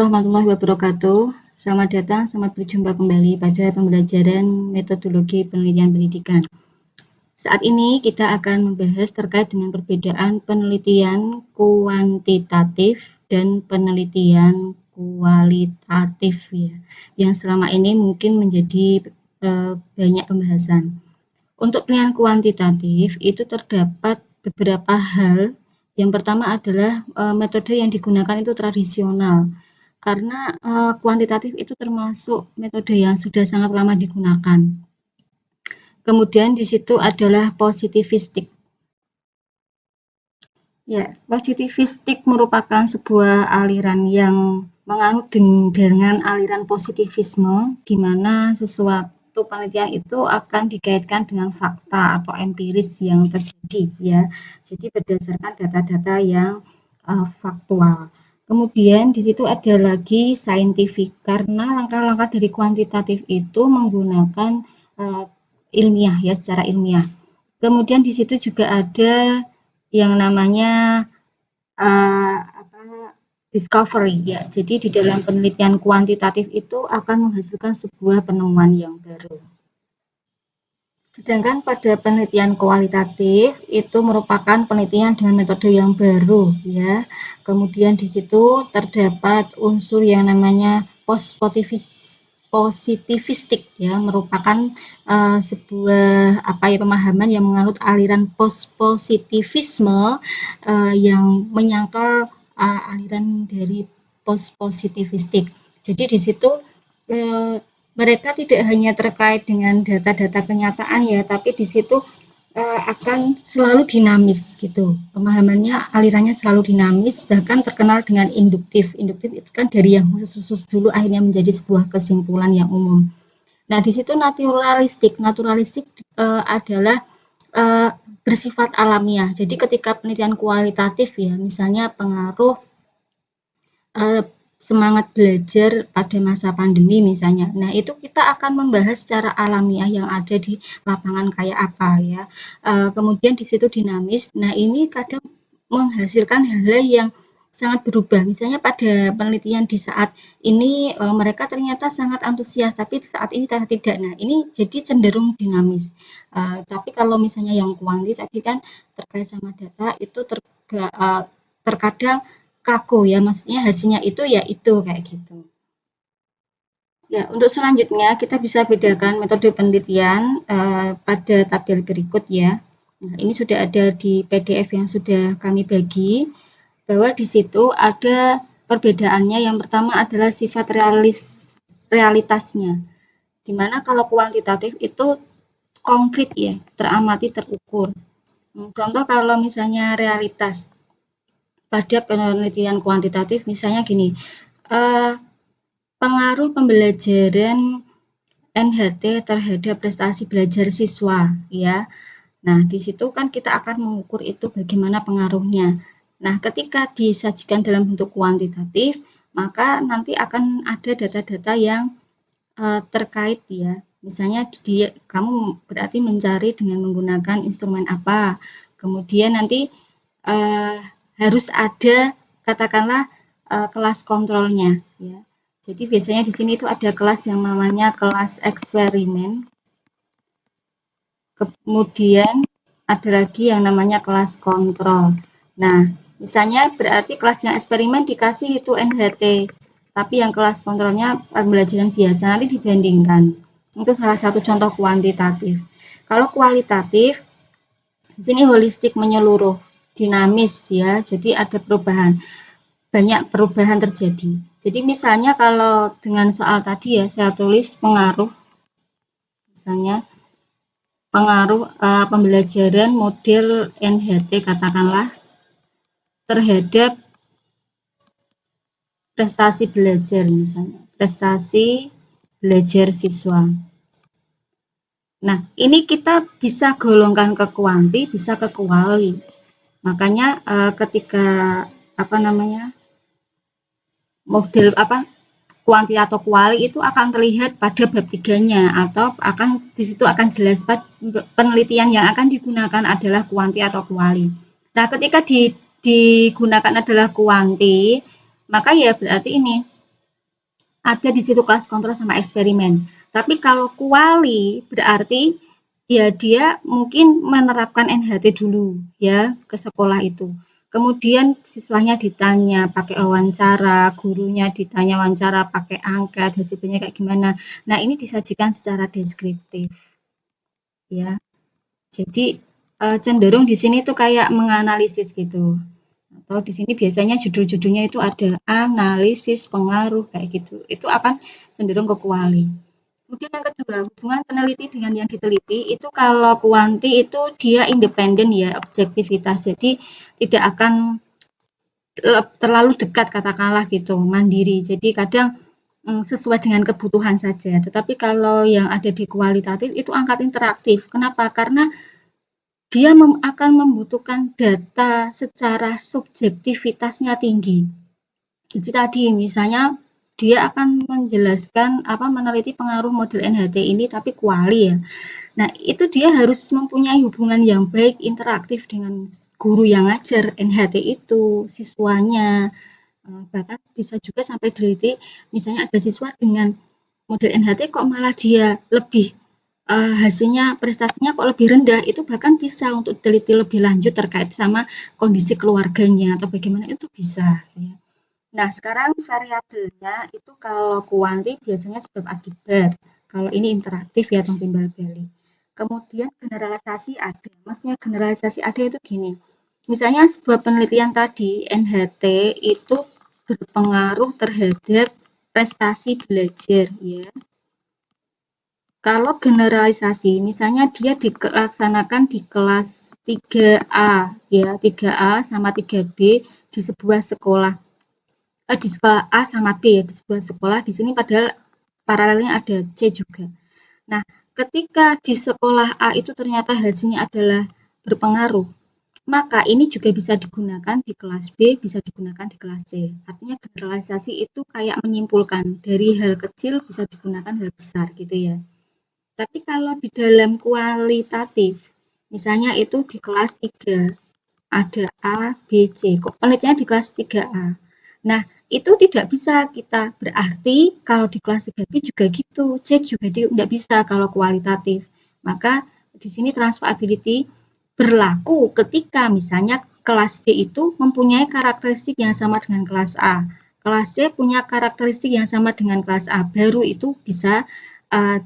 warahmatullahi wabarakatuh. Selamat datang, selamat berjumpa kembali pada pembelajaran metodologi penelitian pendidikan. Saat ini kita akan membahas terkait dengan perbedaan penelitian kuantitatif dan penelitian kualitatif ya, yang selama ini mungkin menjadi banyak pembahasan. Untuk penelitian kuantitatif itu terdapat beberapa hal. Yang pertama adalah metode yang digunakan itu tradisional, karena kuantitatif itu termasuk metode yang sudah sangat lama digunakan. Kemudian di situ adalah positivistik. Ya, positivistik merupakan sebuah aliran yang menganut dengan aliran positivisme, di mana sesuatu penelitian itu akan dikaitkan dengan fakta atau empiris yang terjadi ya. Jadi berdasarkan data-data yang faktual. Kemudian di situ ada lagi saintifik, karena langkah-langkah dari kuantitatif itu menggunakan ilmiah ya, secara ilmiah. Kemudian di situ juga ada yang namanya discovery ya. Jadi di dalam penelitian kuantitatif itu akan menghasilkan sebuah penemuan yang baru. Sedangkan pada penelitian kualitatif itu merupakan penelitian dengan metode yang baru ya. Kemudian di situ terdapat unsur yang namanya positivistik ya, merupakan sebuah pemahaman yang menganut aliran positivisme yang menyangkal aliran dari positivistik. Jadi di situ mereka tidak hanya terkait dengan data-data kenyataan ya, tapi di situ akan selalu dinamis gitu. Pemahamannya, alirannya selalu dinamis, bahkan terkenal dengan induktif. Induktif itu kan dari yang khusus-khusus dulu akhirnya menjadi sebuah kesimpulan yang umum. Nah, di situ naturalistik. Naturalistik adalah bersifat alamiah. Jadi ketika penelitian kualitatif ya, misalnya pengaruh semangat belajar pada masa pandemi misalnya. Nah, itu kita akan membahas secara alamiah yang ada di lapangan kayak apa ya. Kemudian di situ dinamis. Nah, ini kadang menghasilkan hal-hal yang sangat berubah. Misalnya pada penelitian di saat ini mereka ternyata sangat antusias, tapi saat ini ternyata tidak. Nah, ini jadi cenderung dinamis. Tapi kalau misalnya yang kuantitatif kan terkait sama data itu terkadang kaku ya, maksudnya hasilnya itu ya itu kayak gitu. Ya, untuk selanjutnya kita bisa bedakan metode penelitian pada tabel berikut ya. Nah, ini sudah ada di PDF yang sudah kami bagi, bahwa di situ ada perbedaannya. Yang pertama adalah sifat realitasnya, dimana kalau kuantitatif itu konkret ya, teramati, terukur. Contoh kalau misalnya realitas pada penelitian kuantitatif, misalnya gini, pengaruh pembelajaran NHT terhadap prestasi belajar siswa ya. Nah, di situ kan kita akan mengukur itu bagaimana pengaruhnya. Nah, ketika disajikan dalam bentuk kuantitatif, maka nanti akan ada data-data yang terkait ya. Misalnya kamu berarti mencari dengan menggunakan instrumen apa. Kemudian nanti harus ada katakanlah kelas kontrolnya ya. Jadi biasanya di sini itu ada kelas yang namanya kelas eksperimen. Kemudian ada lagi yang namanya kelas kontrol. Nah, misalnya berarti kelas yang eksperimen dikasih itu NHT, tapi yang kelas kontrolnya pembelajaran biasa, nanti dibandingkan. Itu salah satu contoh kuantitatif. Kalau kualitatif, di sini holistik, menyeluruh, dinamis ya, jadi ada perubahan, banyak perubahan terjadi. Jadi misalnya kalau dengan soal tadi ya, saya tulis pengaruh, misalnya pengaruh pembelajaran model NHT katakanlah terhadap prestasi belajar, misalnya prestasi belajar siswa. Nah, ini kita bisa golongkan ke kuanti, bisa ke kuali. Makanya ketika model kuanti atau kuali itu akan terlihat pada bab 3-nya, atau akan di situ akan jelas penelitian yang akan digunakan adalah kuanti atau kuali. Nah, ketika digunakan adalah kuanti, maka ya berarti ini ada di situ kelas kontrol sama eksperimen. Tapi kalau kuali berarti ya dia mungkin menerapkan NHT dulu ya ke sekolah itu. Kemudian siswanya ditanya pakai wawancara, gurunya ditanya wawancara pakai angka, hasilnya kayak gimana. Nah, ini disajikan secara deskriptif ya. Jadi cenderung di sini tuh kayak menganalisis gitu. Atau di sini biasanya judul-judulnya itu ada analisis pengaruh kayak gitu. Itu akan cenderung ke kuali. Kemudian yang kedua, hubungan peneliti dengan yang diteliti itu kalau kuanti itu dia independen ya, objektivitas. Jadi tidak akan terlalu dekat katakanlah gitu, mandiri. Jadi kadang sesuai dengan kebutuhan saja. Tetapi kalau yang ada di kualitatif itu angkat interaktif. Kenapa? Karena dia akan membutuhkan data secara subjektivitasnya tinggi. Jadi tadi misalnya dia akan menjelaskan apa meneliti pengaruh model NHT ini tapi kuali ya. Nah, itu dia harus mempunyai hubungan yang baik interaktif dengan guru yang ngajar NHT itu, siswanya. Bahkan bisa juga sampai teliti misalnya ada siswa dengan model NHT kok malah dia lebih hasilnya prestasinya kok lebih rendah, itu bahkan bisa untuk teliti lebih lanjut terkait sama kondisi keluarganya atau bagaimana itu bisa ya. Nah, sekarang variabelnya itu kalau kuanti biasanya sebab akibat. Kalau ini interaktif ya timbal balik. Kemudian generalisasi ada. Maksudnya generalisasi ada itu gini. Misalnya sebuah penelitian tadi NHT itu berpengaruh terhadap prestasi belajar ya. Kalau generalisasi, misalnya dia dilaksanakan di kelas 3A ya, 3A sama 3B di sebuah sekolah di sekolah A sama B di sebuah sekolah di sini padahal paralelnya ada C juga. Nah, ketika di sekolah A itu ternyata hasilnya adalah berpengaruh, maka ini juga bisa digunakan di kelas B, bisa digunakan di kelas C. Artinya generalisasi itu kayak menyimpulkan dari hal kecil bisa digunakan hal besar gitu ya. Tapi kalau di dalam kualitatif, misalnya itu di kelas 3, ada A, B, C. Kok penelitiannya di kelas 3A. Nah, itu tidak bisa kita berarti kalau di kelas 3B juga gitu. C juga tidak bisa kalau kualitatif. Maka di sini transferability berlaku ketika misalnya kelas B itu mempunyai karakteristik yang sama dengan kelas A. Kelas C punya karakteristik yang sama dengan kelas A. Baru itu bisa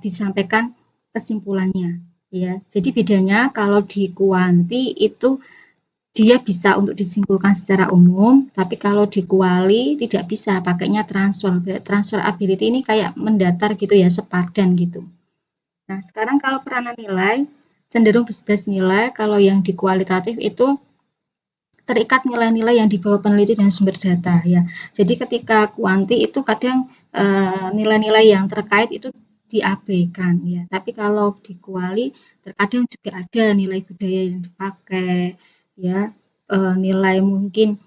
disampaikan kesimpulannya. Ya, jadi bedanya kalau di kuanti itu dia bisa untuk disimpulkan secara umum, tapi kalau di kuali tidak bisa, pakainya transfer. Transfer ability ini kayak mendatar gitu ya, sepadan gitu. Nah, sekarang kalau peranan nilai, cenderung bebas nilai, kalau yang di kualitatif itu terikat nilai-nilai yang dibawa peneliti dan sumber data ya. Jadi ketika kuanti itu kadang nilai-nilai yang terkait itu diabaikan ya. Tapi kalau di kuali terkadang juga ada nilai budaya yang dipakai ya, nilai mungkin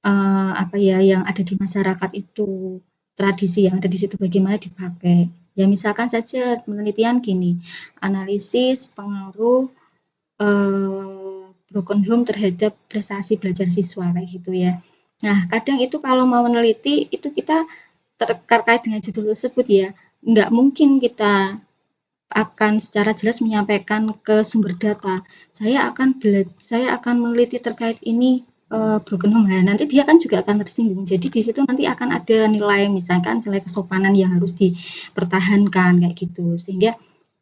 apa ya yang ada di masyarakat itu, tradisi yang ada di situ bagaimana dipakai. Ya misalkan saja penelitian gini, analisis pengaruh broken home terhadap prestasi belajar siswa kayak gitu ya. Nah, kadang itu kalau mau meneliti itu kita terkait dengan judul tersebut ya, nggak mungkin kita akan secara jelas menyampaikan ke sumber data. Saya akan meneliti terkait ini broken home. Nah, nanti dia kan juga akan tersinggung. Jadi di situ nanti akan ada nilai misalkan nilai kesopanan yang harus dipertahankan kayak gitu. Sehingga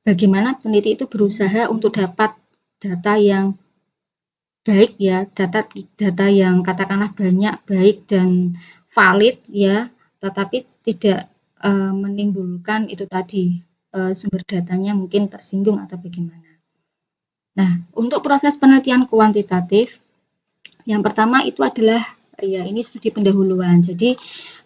bagaimana peneliti itu berusaha untuk dapat data yang baik ya, data yang katakanlah banyak, baik dan valid ya, tetapi tidak menimbulkan itu tadi sumber datanya mungkin tersinggung atau bagaimana. Nah, untuk proses penelitian kuantitatif, yang pertama itu adalah ya ini studi pendahuluan. Jadi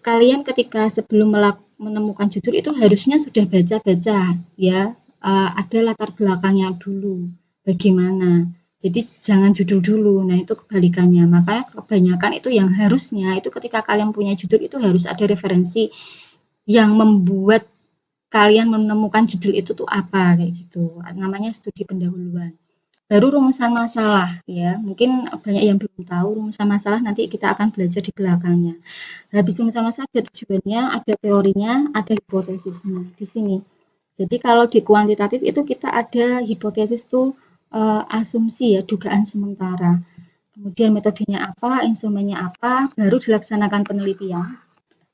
kalian ketika sebelum menemukan judul itu harusnya sudah baca-baca ya, ada latar belakangnya dulu bagaimana. Jadi jangan judul dulu. Nah, itu kebalikannya. Maka kebanyakan itu yang harusnya itu ketika kalian punya judul itu harus ada referensi yang membuat kalian menemukan judul itu tuh apa kayak gitu. Namanya studi pendahuluan. baru rumusan masalah ya. Mungkin banyak yang belum tahu rumusan masalah, nanti kita akan belajar di belakangnya. Habis rumusan masalah ada tujuannya, ada teorinya, ada hipotesisnya di sini. Jadi kalau di kuantitatif itu kita ada hipotesis tuh asumsi ya, dugaan sementara. Kemudian metodenya apa, instrumennya apa, baru dilaksanakan penelitian,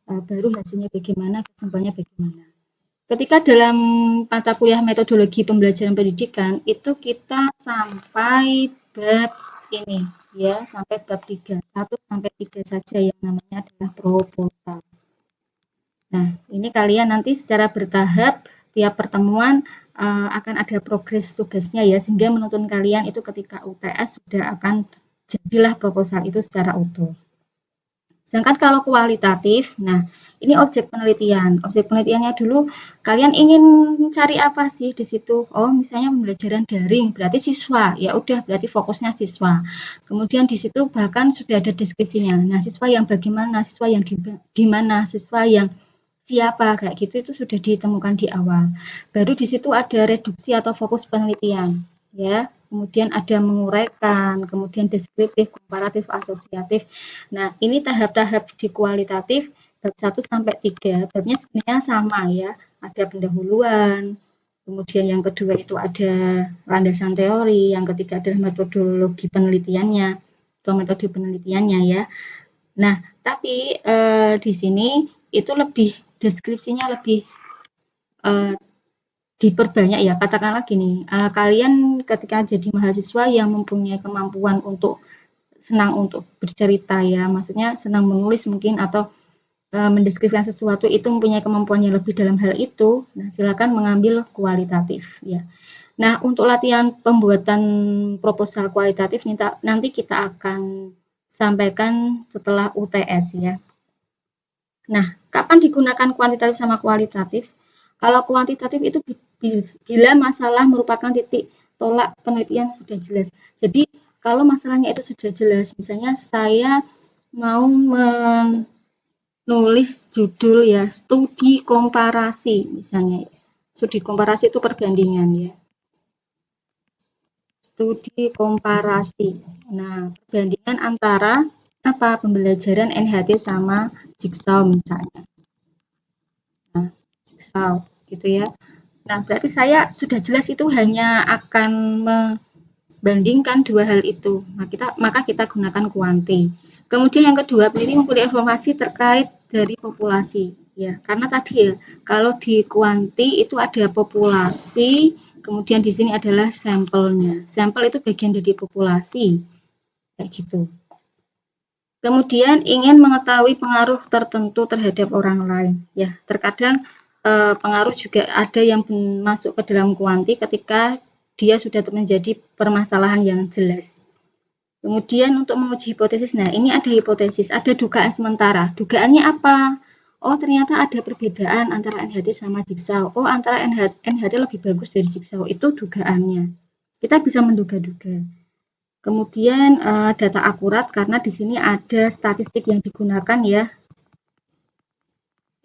baru hasilnya bagaimana, kesimpulannya bagaimana. Ketika dalam mata kuliah metodologi pembelajaran pendidikan itu kita sampai bab ini ya, sampai bab 3, 1 sampai 3 saja yang namanya adalah proposal. Nah, ini kalian nanti secara bertahap tiap pertemuan akan ada progres tugasnya ya, sehingga menuntun kalian itu ketika UTS sudah akan jadilah proposal itu secara utuh. Sedangkan kalau kualitatif, nah ini objek penelitian. Objek penelitiannya dulu kalian ingin cari apa sih di situ? Oh, misalnya pembelajaran daring, berarti siswa. Ya udah, berarti fokusnya siswa. Kemudian di situ bahkan sudah ada deskripsinya. Nah, siswa yang bagaimana, siswa yang di mana, siswa yang siapa kayak gitu itu sudah ditemukan di awal. Baru di situ ada reduksi atau fokus penelitian, ya. Kemudian ada menguraikan, kemudian deskriptif, komparatif, asosiatif. Nah, ini tahap-tahap di kualitatif bab 1 sampai 3. Babnya sebenarnya sama ya. Ada pendahuluan, kemudian yang kedua itu ada landasan teori, yang ketiga adalah metodologi penelitiannya atau metode penelitiannya ya. Nah, tapi di sini itu lebih deskripsinya lebih diperbanyak ya. Katakanlah gini, kalian ketika jadi mahasiswa yang mempunyai kemampuan untuk senang untuk bercerita ya, maksudnya senang menulis mungkin atau mendeskripsikan sesuatu itu mempunyai kemampuan yang lebih dalam hal itu, nah silakan mengambil kualitatif ya. Nah, untuk latihan pembuatan proposal kualitatif nanti kita akan sampaikan setelah UTS ya. Nah, kapan digunakan kuantitatif sama kualitatif? Kalau kuantitatif itu bila masalah merupakan titik tolak penelitian sudah jelas. Jadi, kalau masalahnya itu sudah jelas, misalnya saya mau menulis judul ya, studi komparasi misalnya. Studi komparasi itu perbandingan ya. Studi komparasi. Nah, perbandingan antara apa? Pembelajaran NHT sama Jigsaw misalnya. Nah, Jigsaw gitu ya. Nah, berarti saya sudah jelas itu hanya akan membandingkan dua hal itu. Maka kita gunakan kuanti. Kemudian yang kedua, peneliti mempunyai informasi terkait dari populasi. Ya, karena tadi ya, kalau di kuanti itu ada populasi, kemudian di sini adalah sampelnya. Sampel itu bagian dari populasi, kayak gitu. Kemudian ingin mengetahui pengaruh tertentu terhadap orang lain. Ya, terkadang pengaruh juga ada yang masuk ke dalam kuanti ketika dia sudah menjadi permasalahan yang jelas. Kemudian untuk menguji hipotesis, nah ini ada hipotesis, ada dugaan sementara. Dugaannya apa? Oh ternyata ada perbedaan antara NHT sama Jigsaw. Oh antara NHT lebih bagus dari Jigsaw, itu dugaannya. Kita bisa menduga-duga. Kemudian data akurat karena di sini ada statistik yang digunakan ya.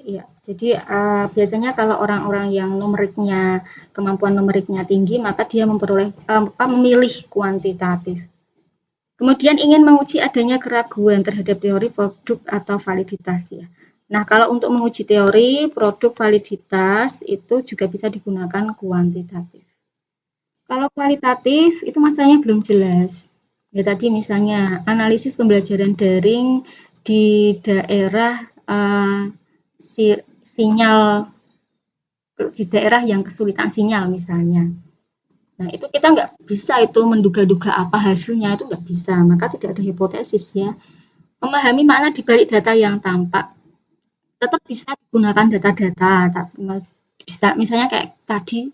Ya, jadi biasanya kalau orang-orang yang kemampuan numeriknya tinggi, maka dia memilih kuantitatif. Kemudian ingin menguji adanya keraguan terhadap teori produk atau validitas ya. Nah, kalau untuk menguji teori produk validitas itu juga bisa digunakan kuantitatif. Kalau kualitatif itu masalahnya belum jelas. Ya tadi misalnya analisis pembelajaran daring di daerah sinyal di daerah yang kesulitan sinyal misalnya. Nah itu kita nggak bisa itu menduga-duga apa hasilnya, itu nggak bisa, maka tidak ada hipotesis ya. Memahami makna dibalik data yang tampak tetap bisa digunakan data-data, bisa misalnya kayak tadi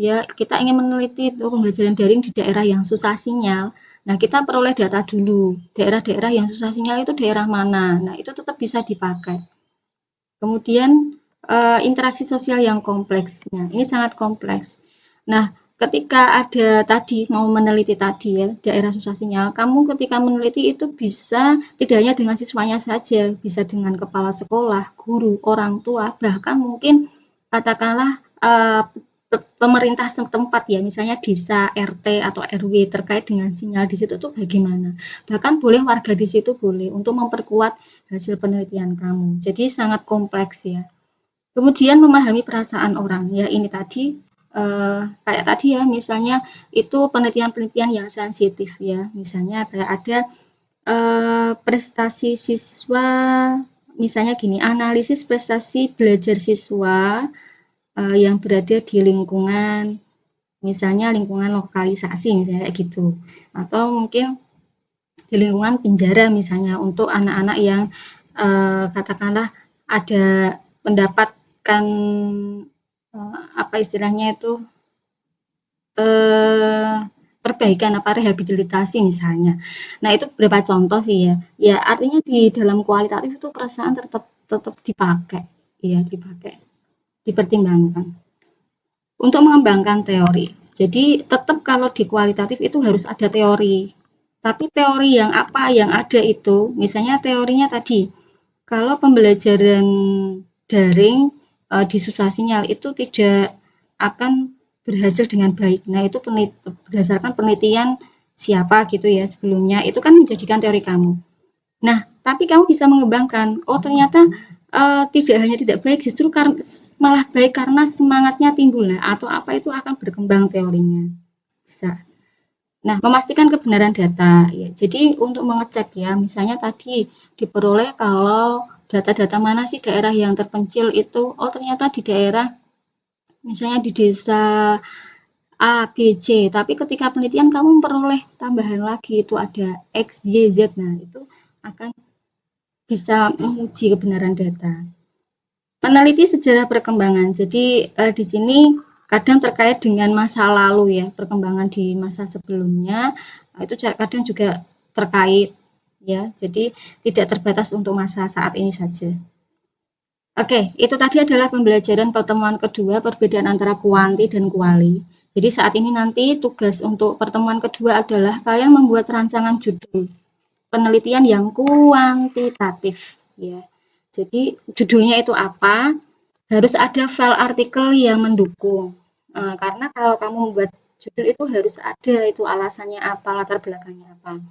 ya kita ingin meneliti itu pembelajaran daring di daerah yang susah sinyal. Nah, kita peroleh data dulu. Daerah-daerah yang susah sinyal itu daerah mana? Nah, itu tetap bisa dipakai. Kemudian interaksi sosial yang kompleks. Nah, ini sangat kompleks. Nah, ketika ada tadi mau meneliti tadi ya daerah susah sinyal, kamu ketika meneliti itu bisa tidak hanya dengan siswanya saja, bisa dengan kepala sekolah, guru, orang tua, bahkan mungkin katakanlah pemerintah setempat ya, misalnya desa, RT atau RW terkait dengan sinyal di situ tuh bagaimana. Bahkan boleh warga di situ boleh untuk memperkuat hasil penelitian kamu. Jadi sangat kompleks ya. Kemudian memahami perasaan orang, ya ini tadi kayak tadi ya, misalnya itu penelitian-penelitian yang sensitif ya, misalnya kayak ada prestasi siswa, misalnya gini, analisis prestasi belajar siswa yang berada di lingkungan, misalnya lingkungan lokalisasi, misalnya kayak gitu, atau mungkin di lingkungan penjara misalnya untuk anak-anak yang katakanlah ada mendapatkan apa istilahnya itu eh, perbaikan apa rehabilitasi misalnya. Nah itu beberapa contoh sih ya. Ya artinya di dalam kualitatif itu perasaan tetap tetap dipakai, ya dipakai, dipertimbangkan untuk mengembangkan teori. Jadi tetap kalau di kualitatif itu harus ada teori. Tapi teori yang apa yang ada itu, misalnya teorinya tadi, kalau pembelajaran daring di susah sinyal itu tidak akan berhasil dengan baik. Nah, itu berdasarkan penelitian siapa gitu ya sebelumnya, itu kan menjadikan teori kamu. Nah, tapi kamu bisa mengembangkan, oh ternyata tidak hanya tidak baik, justru malah baik karena semangatnya timbul lah, atau apa itu akan berkembang teorinya. Bisa. Nah, memastikan kebenaran data. Ya, jadi untuk mengecek ya, misalnya tadi diperoleh kalau data-data mana sih daerah yang terpencil itu, oh ternyata di daerah, misalnya di desa A, B, C, tapi ketika penelitian kamu memperoleh tambahan lagi, itu ada X, Y, Z, nah itu akan bisa menguji kebenaran data. Meneliti sejarah perkembangan. Jadi di sini kadang terkait dengan masa lalu ya, perkembangan di masa sebelumnya itu kadang juga terkait ya. Jadi tidak terbatas untuk masa saat ini saja. Oke, itu tadi adalah pembelajaran pertemuan kedua perbedaan antara kuanti dan kuali. Jadi saat ini nanti tugas untuk pertemuan kedua adalah kalian membuat rancangan judul penelitian yang kuantitatif ya. Jadi judulnya itu apa? Harus ada file artikel yang mendukung. Karena kalau kamu membuat judul itu harus ada itu alasannya apa, latar belakangnya apa.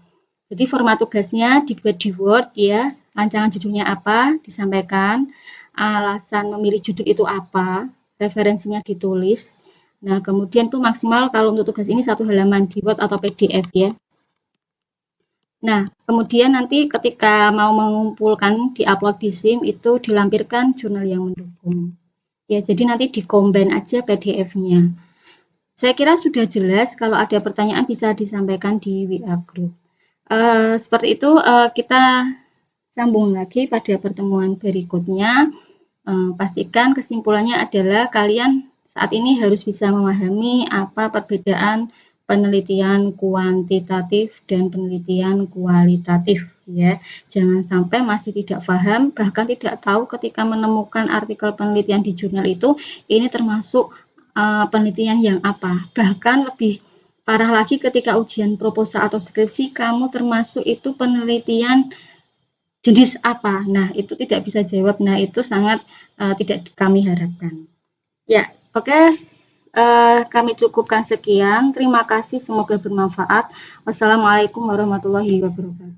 Jadi format tugasnya dibuat di Word ya, rancangan judulnya apa, disampaikan, alasan memilih judul itu apa, referensinya ditulis. Nah, kemudian tuh maksimal kalau untuk tugas ini 1 halaman di Word atau PDF ya. Nah, kemudian nanti ketika mau mengumpulkan di-upload di SIM itu dilampirkan jurnal yang mendukung. Ya, jadi nanti di-combine aja PDF-nya. Saya kira sudah jelas, kalau ada pertanyaan bisa disampaikan di WA Group. Seperti itu, kita sambung lagi pada pertemuan berikutnya. Pastikan kesimpulannya adalah kalian saat ini harus bisa memahami apa perbedaan penelitian kuantitatif dan penelitian kualitatif ya. Jangan sampai masih tidak paham, bahkan tidak tahu ketika menemukan artikel penelitian di jurnal itu ini termasuk penelitian yang apa. Bahkan lebih parah lagi ketika ujian proposal atau skripsi kamu termasuk itu penelitian jenis apa? Nah, itu tidak bisa jawab. Nah, itu sangat tidak kami harapkan. Ya, oke. Kami cukupkan sekian. Terima kasih. Semoga bermanfaat. Wassalamualaikum warahmatullahi wabarakatuh.